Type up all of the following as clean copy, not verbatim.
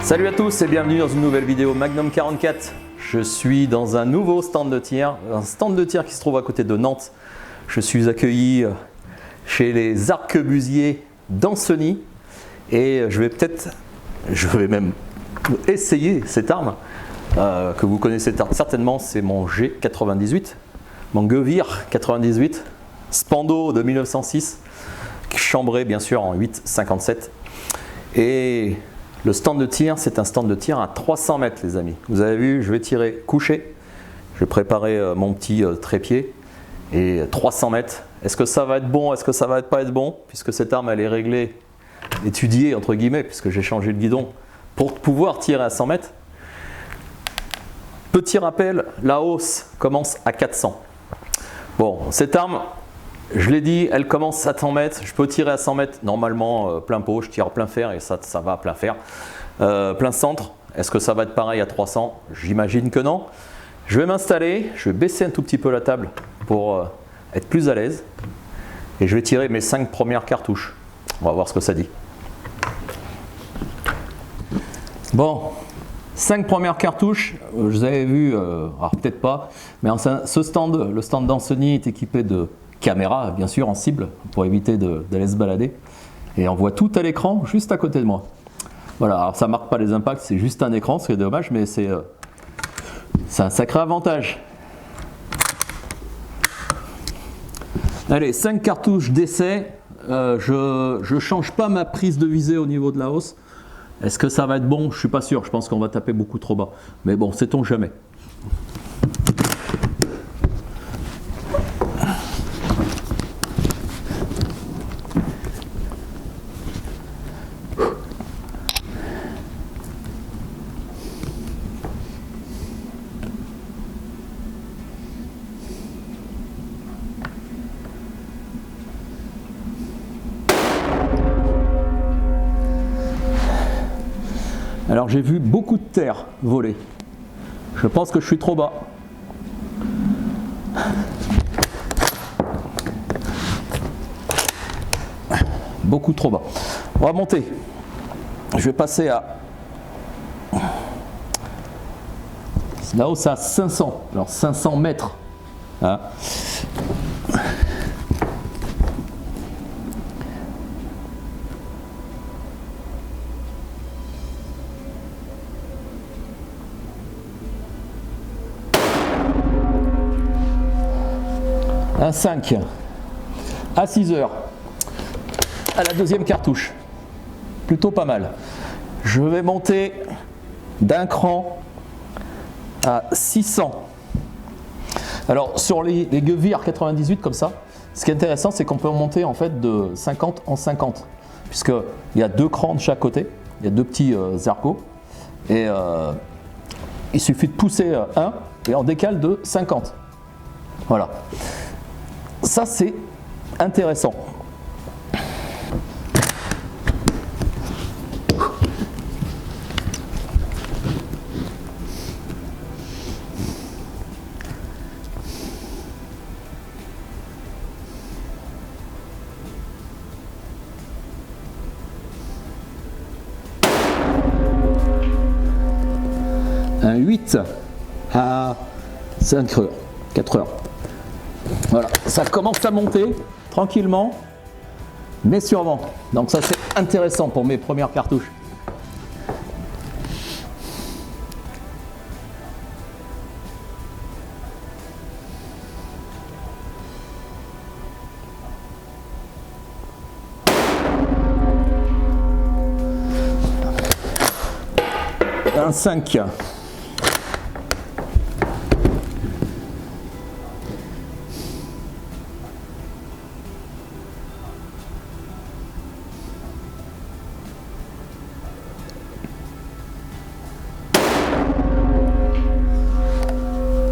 Salut à tous et bienvenue dans une nouvelle vidéo Magnum 44. Je suis dans un nouveau stand de tir, un stand de tir qui se trouve à côté de Nantes. Je suis accueilli chez les arquebusiers d'Ancenis et je vais même essayer cette arme que vous connaissez certainement, c'est mon G98, mon Gevir 98, Spando de 1906, chambré bien sûr en 8,57 et le stand de tir, c'est un stand de tir à 300 mètres les amis. Vous avez vu, je vais tirer couché. Je vais préparer mon petit trépied et 300 mètres. Est-ce que ça va être bon? Est-ce que ça va pas être bon? Puisque cette arme, elle est réglée, étudiée entre guillemets, puisque j'ai changé le guidon pour pouvoir tirer à 100 mètres. Petit rappel, la hausse commence à 400. Bon, cette arme, je l'ai dit, elle commence à 100 mètres, je peux tirer à 100 mètres, normalement plein pot, je tire plein fer et ça va à plein fer. Plein centre, est-ce que ça va être pareil à 300? J'imagine que non. Je vais m'installer, je vais baisser un tout petit peu la table pour être plus à l'aise. Et je vais tirer mes 5 premières cartouches. On va voir ce que ça dit. Bon, 5 premières cartouches, vous avez vu, alors peut-être pas, mais ce stand, le stand d'Ancenis est équipé de caméra bien sûr en cible pour éviter d'aller se balader et on voit tout à l'écran juste à côté de moi. Voilà, alors ça marque pas les impacts, c'est juste un écran, ce qui est dommage, mais c'est un sacré avantage. Allez, 5 cartouches d'essai, je change pas ma prise de visée au niveau de la hausse. Est-ce que ça va être bon? Je suis pas sûr, je pense qu'on va taper beaucoup trop bas, mais bon, sait-on jamais. Alors j'ai vu beaucoup de terre voler. Je pense que je suis trop bas. Beaucoup trop bas. On va monter. Je vais passer à... Là-haut c'est à 500. Alors 500 mètres. Hein. Un 5 à 6 heures à la deuxième cartouche, plutôt pas mal. Je vais monter d'un cran à 600. Alors sur les Gevir 98 comme ça, ce qui est intéressant c'est qu'on peut monter en fait de 50 en 50 puisque il y a 2 crans de chaque côté, il y a 2 petits arcos et il suffit de pousser un et on décale de 50. Voilà. Ça c'est intéressant. Un 8 à 5 heures, 4 heures. Voilà, ça commence à monter tranquillement, mais sûrement. Donc ça c'est intéressant pour mes premières cartouches. Un 5.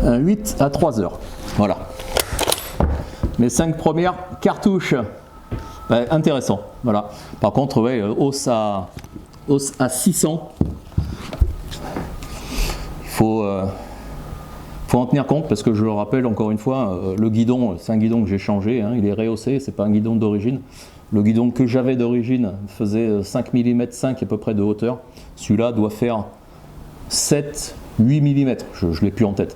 Un 8 à 3 heures. Voilà. Mes 5 premières cartouches. Ouais, intéressant. Voilà. Par contre, ouais, hausse à 600. Il faut en en tenir compte parce que je le rappelle encore une fois, le guidon, c'est un guidon que j'ai changé, hein, il est rehaussé, c'est pas un guidon d'origine. Le guidon que j'avais d'origine faisait 5 mm 5 à peu près de hauteur. Celui-là doit faire 7, 8 mm, je ne l'ai plus en tête.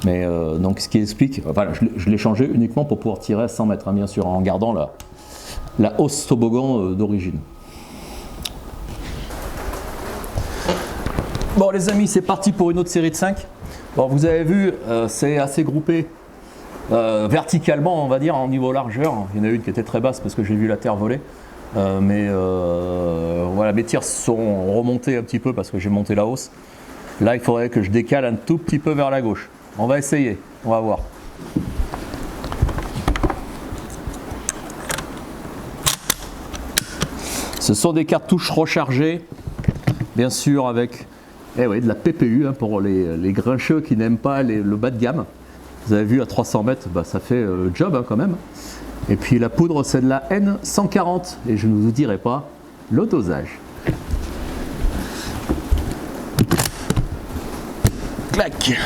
Mais donc ce qui explique, voilà, je l'ai changé uniquement pour pouvoir tirer à 100 mètres, hein, bien sûr, en gardant la hausse toboggan d'origine. Bon les amis, c'est parti pour une autre série de 5. Bon, vous avez vu, c'est assez groupé verticalement, on va dire, en niveau largeur. Il y en a une qui était très basse parce que j'ai vu la terre voler. Voilà, mes tirs sont remontés un petit peu parce que j'ai monté la hausse. Là, il faudrait que je décale un tout petit peu vers la gauche. On va essayer, on va voir. Ce sont des cartouches rechargées, bien sûr avec de la PPU, hein, pour les grincheux qui n'aiment pas le bas de gamme. Vous avez vu à 300 mètres, bah, ça fait le job, hein, quand même. Et puis la poudre, c'est de la N140 et je ne vous dirai pas le dosage. Clac.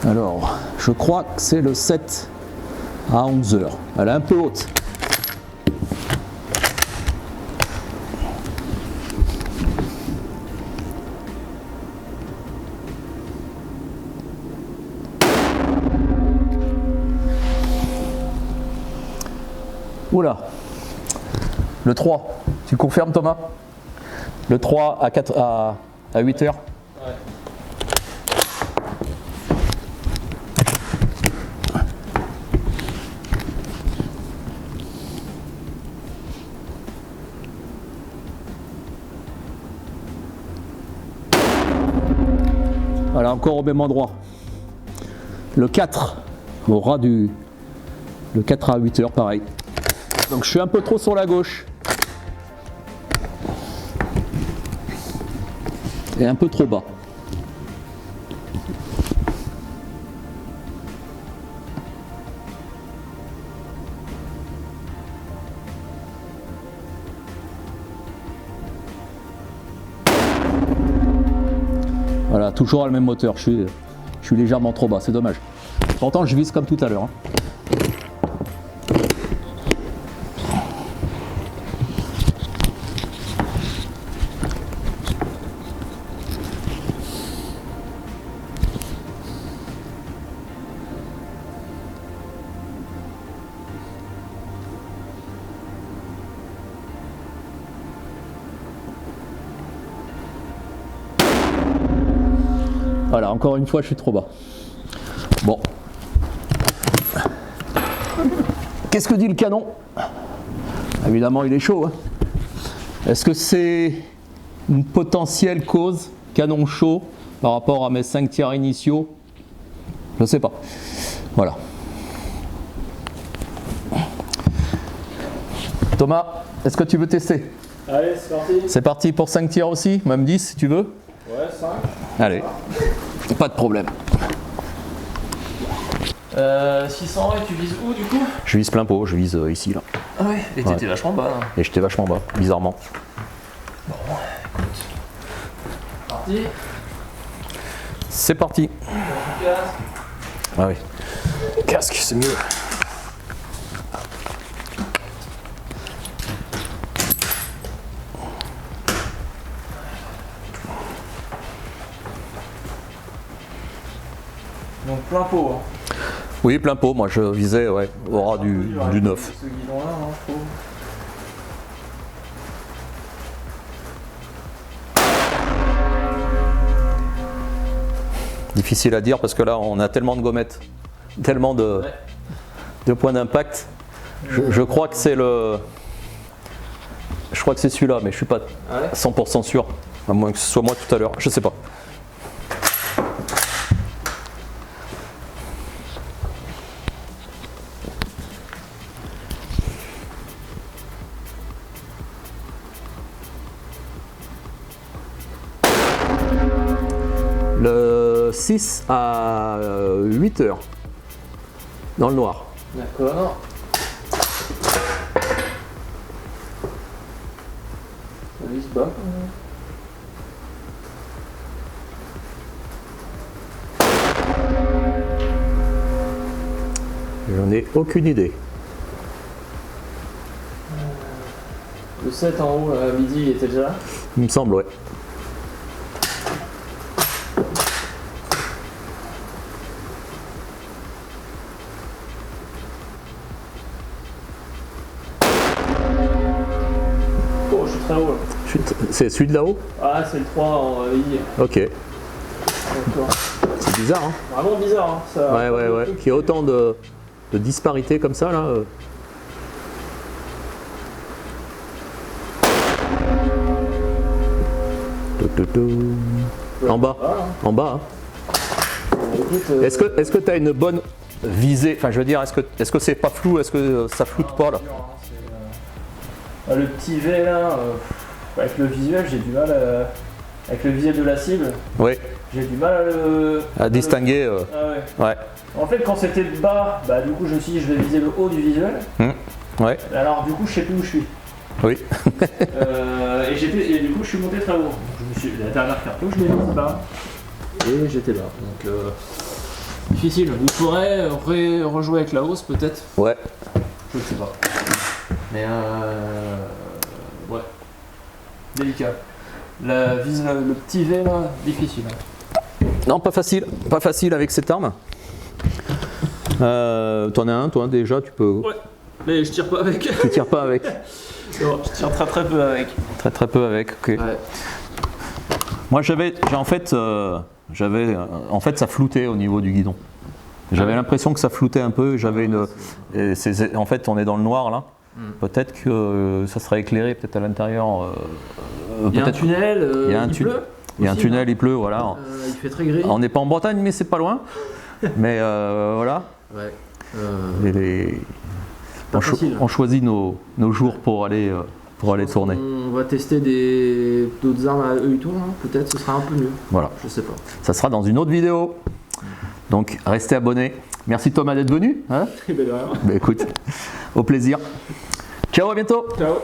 Alors, je crois que c'est le 7 à 11 heures. Elle est un peu haute. Oula, le 3, tu confirmes Thomas? Le 3 à 8 heures? Ouais. Voilà, encore au même endroit. Le 4 au ras du... Le 4 à 8 heures, pareil. Donc je suis un peu trop sur la gauche. Et un peu trop bas. Voilà, toujours à le même moteur. Je suis légèrement trop bas, c'est dommage. Pourtant, je vise comme tout à l'heure, hein. Voilà, encore une fois, je suis trop bas. Bon. Qu'est-ce que dit le canon? Évidemment, il est chaud, hein. Est-ce que c'est une potentielle cause, canon chaud, par rapport à mes 5 tirs initiaux? Je ne sais pas. Voilà. Thomas, est-ce que tu veux tester? Allez, c'est parti. C'est parti pour 5 tirs aussi, même 10 si tu veux. Ouais, 5. Allez, pas de problème. 600 et tu vises où du coup? Je vise plein pot, je vise ici là. Ah ouais, et t'étais vachement bas. Hein. Et j'étais vachement bas, bizarrement. Bon, écoute. Parti. C'est parti. Casque. Ah oui. Casque, c'est mieux. Donc plein pot. Hein. Oui, plein pot, moi je visais au ras du 9. Ce guidon-là, hein, je trouve. Difficile à dire parce que là on a tellement de gommettes, tellement de points d'impact. Je crois que c'est celui-là, mais je suis pas 100% sûr. À moins que ce soit moi tout à l'heure, je sais pas. Le 6 à 8 heures. Dans le noir. D'accord. Il se bat. J'en ai aucune idée. Le 7 en haut, à midi, il était déjà là. Il me semble, ouais. Oh, je suis très haut là. C'est celui de là-haut? Ah, c'est le 3 en midi. Ok. D'accord. C'est bizarre, hein? Vraiment bizarre, hein. Ça, Ouais, ouais, ouais. Qu'il y ait autant de disparités comme ça, là. En bas. Voilà. En bas. Écoute, Hein. Est-ce que tu as une bonne visée? Enfin, je veux dire, est-ce que c'est pas flou? Est-ce que ça floute pas là? Le petit V là, avec le visuel, j'ai du mal avec le visuel de la cible, Oui. j'ai du mal À distinguer. Ah ouais. Ouais. En fait, quand c'était le bas, bah du coup, je me suis dit, je vais viser le haut du visuel. Ouais. Alors, du coup, je sais plus où je suis. Oui. Et du coup, je suis monté très haut. La dernière carte, je l'ai mis bas. Et j'étais bas. Donc, difficile. Il faudrait rejouer avec la hausse, peut-être. Ouais. Je ne sais pas. Mais ouais. Délicat. Le petit V là, difficile. Non, pas facile. Pas facile avec cette arme. T'en as un, toi déjà, tu peux. Ouais. Mais je tire pas avec. Tu tires pas avec. Non, je tire très peu avec. Très peu avec. Ok. Ouais. Moi, en fait, ça floutait au niveau du guidon. J'avais l'impression que ça floutait un peu. J'avais une. En fait, on est dans le noir là. Peut-être que ça serait éclairé, peut-être à l'intérieur. Il y a un tunnel. Il y a un tunnel. Il y a un tunnel, il pleut, voilà. Il fait très gris. On n'est pas en Bretagne, mais c'est pas loin. Mais voilà. Ouais. On choisit nos jours pour aller tourner. On va tester d'autres armes à œil tour, hein. Peut-être ce sera un peu mieux. Voilà. Je sais pas. Ça sera dans une autre vidéo. Donc restez abonnés. Merci Thomas d'être venu. Hein Eh ben de rien. Bah, écoute, au plaisir. Ciao, à bientôt. Ciao.